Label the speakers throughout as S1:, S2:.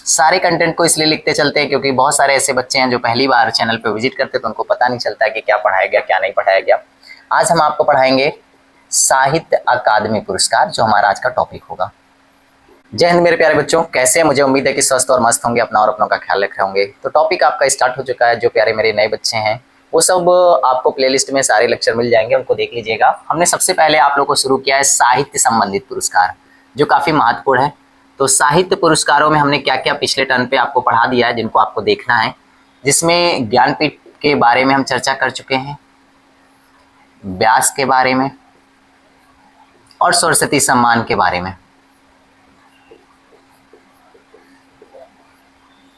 S1: सारे कंटेंट को इसलिए लिखते चलते हैं क्योंकि बहुत सारे ऐसे बच्चे हैं जो पहली बार चैनल पे विजिट करते हैं तो उनको पता नहीं चलता है कि क्या पढ़ाया गया क्या नहीं पढ़ाया गया। आज हम आपको पढ़ाएंगे साहित्य अकादमी पुरस्कार, जो हमारा आज का टॉपिक होगा। जय हिंद मेरे प्यारे बच्चों, कैसे हैं? मुझे उम्मीद है कि स्वस्थ और मस्त होंगे, अपना और अपनों का ख्याल रख रहे होंगे। तो टॉपिक आपका स्टार्ट हो चुका है। जो प्यारे मेरे नए बच्चे हैं वो सब आपको प्लेलिस्ट में सारे लेक्चर मिल जाएंगे, उनको देख लीजिएगा। हमने सबसे पहले आप लोगों को शुरू किया है साहित्य संबंधित पुरस्कार, जो काफ़ी महत्वपूर्ण है। तो साहित्य पुरस्कारों में हमने क्या क्या पिछले टर्न पे आपको पढ़ा दिया है, जिनको आपको देखना है, जिसमें ज्ञानपीठ के बारे में हम चर्चा कर चुके हैं, व्यास के बारे में और सरस्वती सम्मान के बारे में।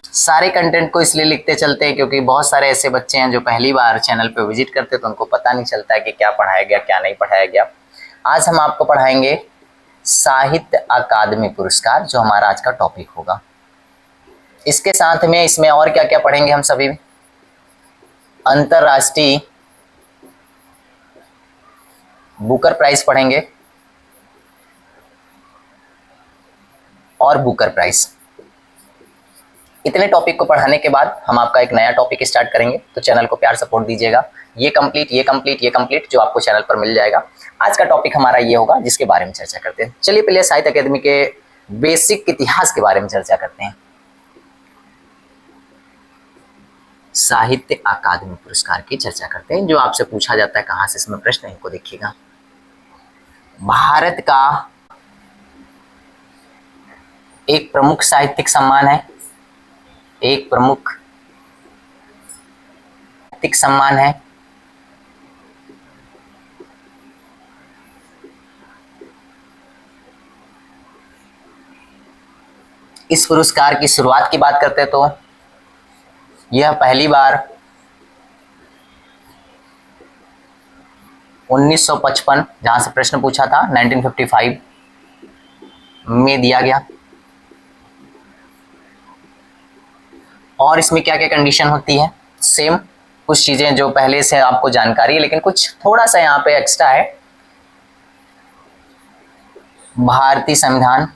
S1: सारे कंटेंट को इसलिए लिखते चलते हैं क्योंकि बहुत सारे ऐसे बच्चे हैं जो पहली बार चैनल पे विजिट करते हैं तो उनको पता नहीं चलता है कि क्या पढ़ाया गया क्या नहीं पढ़ाया गया। आज हम आपको पढ़ाएंगे साहित्य अकादमी पुरस्कार, जो हमारा आज का टॉपिक होगा। इसके साथ में इसमें और क्या क्या पढ़ेंगे हम सभी? अंतरराष्ट्रीय बुकर प्राइज पढ़ेंगे और बुकर प्राइज। इतने टॉपिक को पढ़ाने के बाद हम आपका एक नया टॉपिक स्टार्ट करेंगे, तो चैनल को प्यार सपोर्ट दीजिएगा। ये कंप्लीट जो आपको चैनल पर मिल जाएगा। आज का टॉपिक हमारा ये होगा जिसके बारे में चर्चा करते हैं। चलिए पहले साहित्य अकादमी के बेसिक इतिहास के बारे में चर्चा करते हैं। साहित्य अकादमी पुरस्कार की चर्चा करते हैं, जो आपसे पूछा जाता है कहाँ से इसमें प्रश्न, इनको देखिएगा। भारत का एक प्रमुख साहित्यिक सम्मान है, एक प्रमुख साहित्यिक सम्मान है। इस पुरस्कार की शुरुआत की बात करते हैं तो यह पहली बार 1955, जहां से प्रश्न पूछा था, 1955 में दिया गया। और इसमें क्या क्या कंडीशन होती है? सेम कुछ चीजें जो पहले से आपको जानकारी है, लेकिन कुछ थोड़ा सा यहाँ पे एक्स्ट्रा है। भारतीय संविधान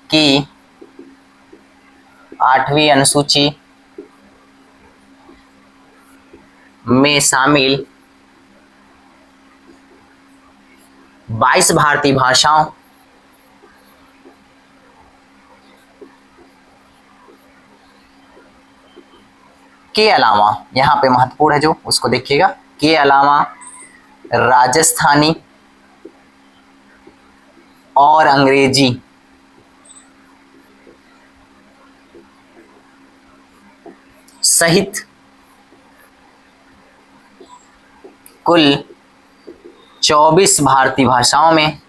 S1: की 8वीं अनुसूची में शामिल 22 भारतीय भाषाओं के अलावा, यहाँ पे महत्वपूर्ण है जो, उसको देखिएगा, के अलावा राजस्थानी और अंग्रेजी सहित कुल 24 भारतीय भाषाओं में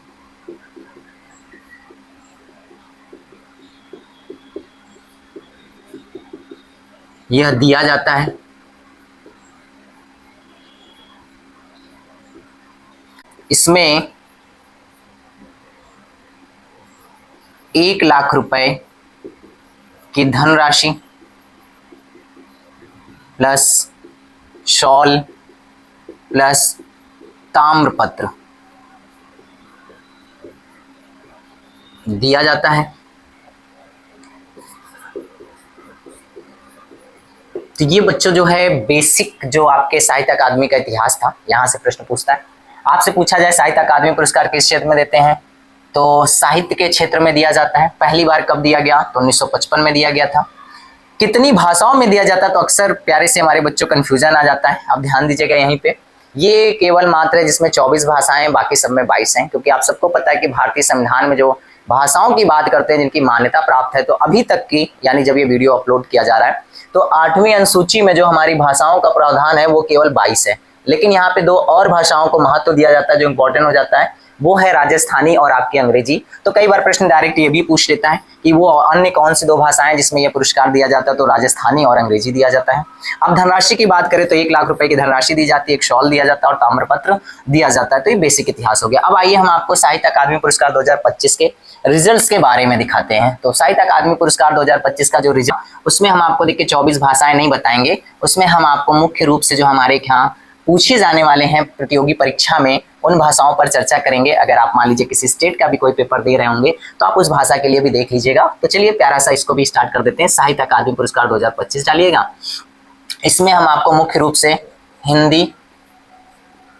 S1: यह दिया जाता है। इसमें 1 लाख रुपए की धनराशि प्लस शॉल प्लस ताम्रपत्र दिया जाता है। तो ये बच्चों जो है बेसिक जो आपके साहित्य अकादमी का इतिहास था, यहाँ से प्रश्न पूछता है। आपसे पूछा जाए साहित्य अकादमी पुरस्कार किस क्षेत्र में देते हैं, तो साहित्य के क्षेत्र में दिया जाता है। पहली बार कब दिया गया, तो 1955 में दिया गया था। कितनी भाषाओं में दिया जाता है, तो अक्सर प्यारे से हमारे बच्चों कंफ्यूजन आ जाता है। आप ध्यान दीजिएगा यहीं पे, ये केवल मात्र है जिसमें 24 भाषाएं, बाकी सब में 22 हैं। क्योंकि आप सबको पता है कि भारतीय संविधान में जो भाषाओं की बात करते हैं जिनकी मान्यता प्राप्त है, तो अभी तक की, यानी जब ये वीडियो अपलोड किया जा रहा है, तो 8वीं अनुसूची में जो हमारी भाषाओं का प्रावधान है वो केवल 22 है। लेकिन यहाँ पे 2 और भाषाओं को महत्व दिया जाता है जो इंपॉर्टेंट हो जाता है, वो है राजस्थानी और आपकी अंग्रेजी। तो कई बार प्रश्न डायरेक्ट ये भी पूछ लेता है कि वो अन्य कौन सी 2 भाषाएं जिसमें ये पुरस्कार दिया जाता है, तो राजस्थानी और अंग्रेजी दिया जाता है। अब धनराशि की बात करें तो 1 लाख रुपए की धनराशि दी जाती है, एक शॉल दिया जाता है और ताम्रपत्र दिया जाता है। तो ये बेसिक इतिहास हो गया। अब आइए हम आपको साहित्य अकादमी पुरस्कार 2025 के रिजल्ट्स के बारे में दिखाते हैं। तो साहित्य अकादमी पुरस्कार 2025 का जो रिजल्ट, उसमें हम आपको देखिए 24 भाषाएं नहीं बताएंगे, उसमें हम आपको मुख्य रूप से जो हमारे यहाँ पूछे जाने वाले हैं प्रतियोगी परीक्षा में, उन भाषाओं पर चर्चा करेंगे। अगर आप मान लीजिए किसी स्टेट का भी कोई पेपर दे रहे होंगे तो आप उस भाषा के लिए भी देख लीजिएगा। तो चलिए प्यारा सा इसको भी स्टार्ट कर देते हैं। साहित्य अकादमी पुरस्कार 2025 डालिएगा। इसमें हम आपको मुख्य रूप से हिंदी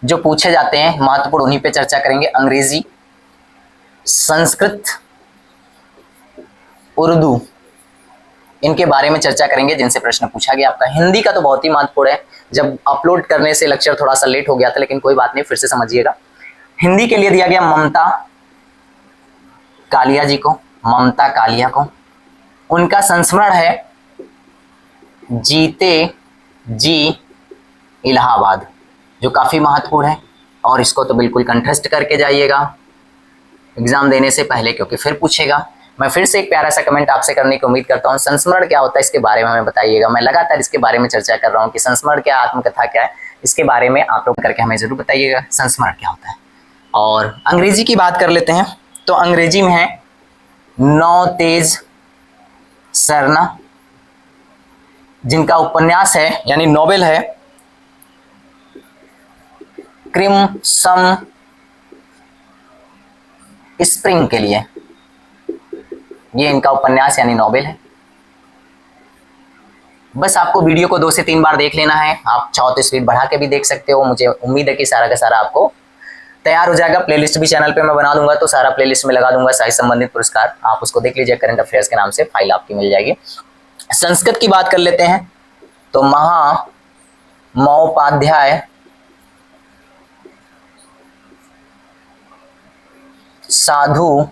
S1: जो पूछे जाते हैं महत्वपूर्ण उन्हीं पे चर्चा करेंगे, अंग्रेजी, संस्कृत, उर्दू, इनके बारे में चर्चा करेंगे जिनसे प्रश्न पूछा गया आपका। हिंदी का तो बहुत ही महत्वपूर्ण है, जब अपलोड करने से लेक्चर थोड़ा सा लेट हो गया था, लेकिन कोई बात नहीं, फिर से समझिएगा। हिंदी के लिए दिया गया ममता कालिया जी को, ममता कालिया को। उनका संस्मरण है जीते जी इलाहाबाद, जो काफी महत्वपूर्ण है और इसको तो बिल्कुल कंठस्थ करके जाइएगा एग्जाम देने से पहले, क्योंकि फिर पूछेगा। मैं फिर से एक प्यारा सा कमेंट आपसे करने की उम्मीद करता हूँ। संस्मरण क्या होता है इसके बारे में हमें बताइएगा। मैं लगातार इसके बारे में चर्चा कर रहा हूँ कि संस्मरण क्या, आत्मकथा क्या है, इसके बारे में आप लोग करके हमें जरूर बताइएगा संस्मरण क्या होता है। और अंग्रेजी की बात कर लेते हैं, तो अंग्रेजी में है नौ तेज सरना, जिनका उपन्यास है यानी नोवेल है क्रिम्सन स्प्रिंग के लिए। ये इनका उपन्यास यानी नोवेल है। बस आपको वीडियो को 2 से 3 बार देख लेना है। आप चाहो तो स्पीड बढ़ा के भी देख सकते हो। मुझे उम्मीद है कि सारा का सारा आपको तैयार हो जाएगा। प्लेलिस्ट भी चैनल पे मैं बना दूंगा, तो सारा प्लेलिस्ट में लगा दूंगा साहित्य संबंधित पुरस्कार, आप उसको देख लीजिए। करंट अफेयर्स के नाम से फाइल आपकी मिल जाएगी। संस्कृत की बात कर लेते हैं, तो महामहोपाध्याय साधु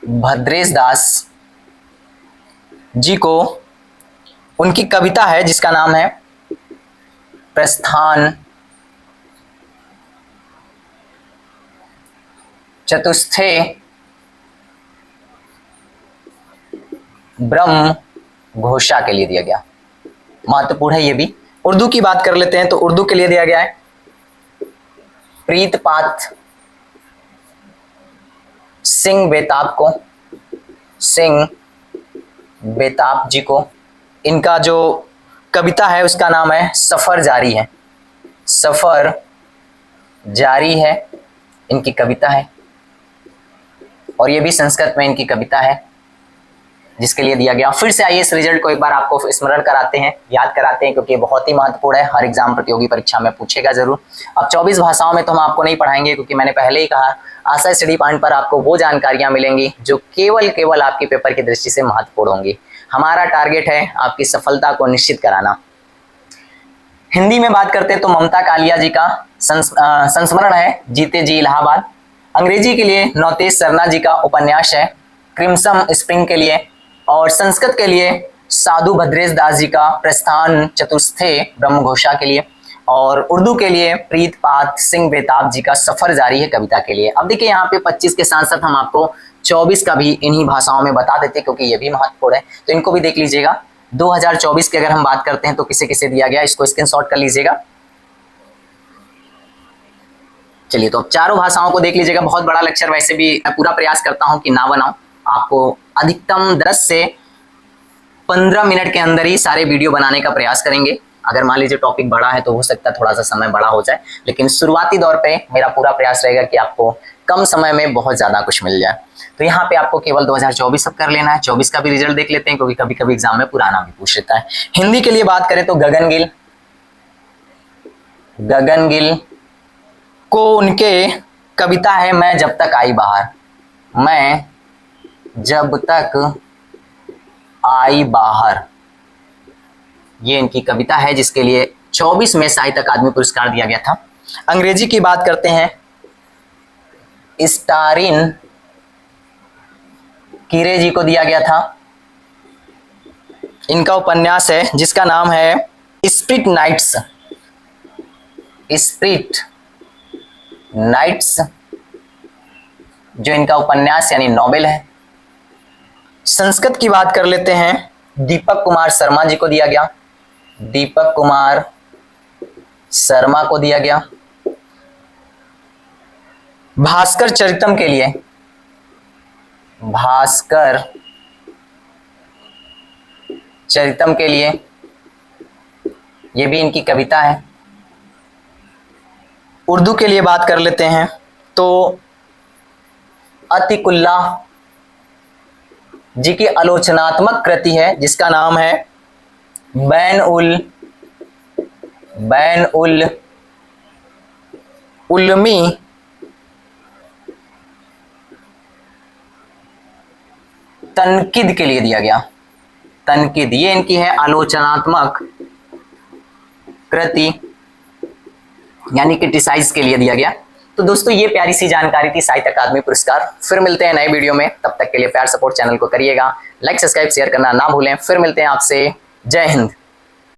S1: भद्रेश दास जी को उनकी कविता है जिसका नाम है प्रस्थान चतुस्थे ब्रह्म घोषा के लिए दिया गया। महत्वपूर्ण है ये भी। उर्दू की बात कर लेते हैं, तो उर्दू के लिए दिया गया है प्रीतपात सिंह बेताब को, सिंह बेताब जी को। इनका जो कविता है उसका नाम है सफर जारी है, सफर जारी है इनकी कविता है। और ये भी संस्कृत में इनकी कविता है जिसके लिए दिया गया। फिर से आइए इस रिजल्ट को एक बार आपको स्मरण कराते हैं, याद कराते हैं, क्योंकि ये बहुत ही महत्वपूर्ण है। हर एग्जाम प्रतियोगी परीक्षा में पूछेगा जरूर। अब 24 भाषाओं में तो हम आपको नहीं पढ़ाएंगे, क्योंकि मैंने पहले ही कहा आशा स्टडी पॉइंट पर आपको वो जानकारियां मिलेंगी जो केवल आपके पेपर की दृष्टि से महत्वपूर्ण होंगी। हमारा टारगेट है आपकी सफलता को निश्चित कराना। हिंदी में बात करते हैं तो ममता कालिया जी का संस्मरण है जीते जी इलाहाबाद। अंग्रेजी के लिए नौतेज सरना जी का उपन्यास है क्रिम्सन स्प्रिंग के लिए। और संस्कृत के लिए साधु भद्रेश दास जी का प्रस्थान चतुस्थे ब्रह्म घोषा के लिए। और उर्दू के लिए प्रीतपात सिंह बेताब जी का सफर जारी है कविता के लिए। अब देखिए यहाँ पे 25 के साथ साथ हम आपको 24 का भी इन्हीं भाषाओं में बता देते, क्योंकि ये भी महत्वपूर्ण है, तो इनको भी देख लीजिएगा। 2024 की अगर हम बात करते हैं तो किसे किसे दिया गया, इसको स्क्रीनशॉट कर लीजिएगा। चलिए, तो अब चारों भाषाओं को देख लीजिएगा। बहुत बड़ा लेक्चर वैसे भी मैं पूरा प्रयास करता हूं कि ना बनाऊं, आपको अधिकतम 10 से 15 मिनट के अंदर ही सारे वीडियो बनाने का प्रयास करेंगे। अगर मान लीजिए टॉपिक बड़ा है तो हो सकता है थोड़ा सा समय बड़ा हो जाए, लेकिन शुरुआती दौर पे मेरा पूरा प्रयास रहेगा कि आपको कम समय में बहुत ज़्यादा कुछ मिल जाए। तो यहाँ पे आपको केवल 2024 सब कर लेना है। 24 का भी रिजल्ट देख लेते हैं, क्योंकि कभी कभी एग्जाम में पुराना भी पूछ लेता है। हिंदी के लिए बात करें तो गगन गिल को उनके कविता है मैं जब तक आई बाहर, मैं जब तक आई बाहर, ये इनकी कविता है जिसके लिए 24 में साहित्य अकादमी पुरस्कार दिया गया था। अंग्रेजी की बात करते हैं स्टारिन कीरे जी को दिया गया था। इनका उपन्यास है जिसका नाम है स्प्रिट नाइट्स, जो इनका उपन्यास यानी नॉवेल है। संस्कृत की बात कर लेते हैं, दीपक कुमार शर्मा जी को दिया गया, दीपक कुमार शर्मा को दिया गया। भास्कर चरितम के लिए, भास्कर चरितम के लिए ये भी इनकी कविता है। उर्दू के लिए बात कर लेते हैं तो अतिकुल्लाह जी की आलोचनात्मक कृति है जिसका नाम है बैन उल उलमी तनकीद के लिए दिया गया। तनकीद ये इनकी है आलोचनात्मक कृति, यानी क्रिटिसाइज के लिए दिया गया। तो दोस्तों ये प्यारी सी जानकारी थी साहित्य अकादमी पुरस्कार। फिर मिलते हैं नए वीडियो में, तब तक के लिए प्यार सपोर्ट चैनल को करिएगा, लाइक सब्सक्राइब शेयर करना ना भूलें। फिर मिलते हैं आपसे, जय हिंद।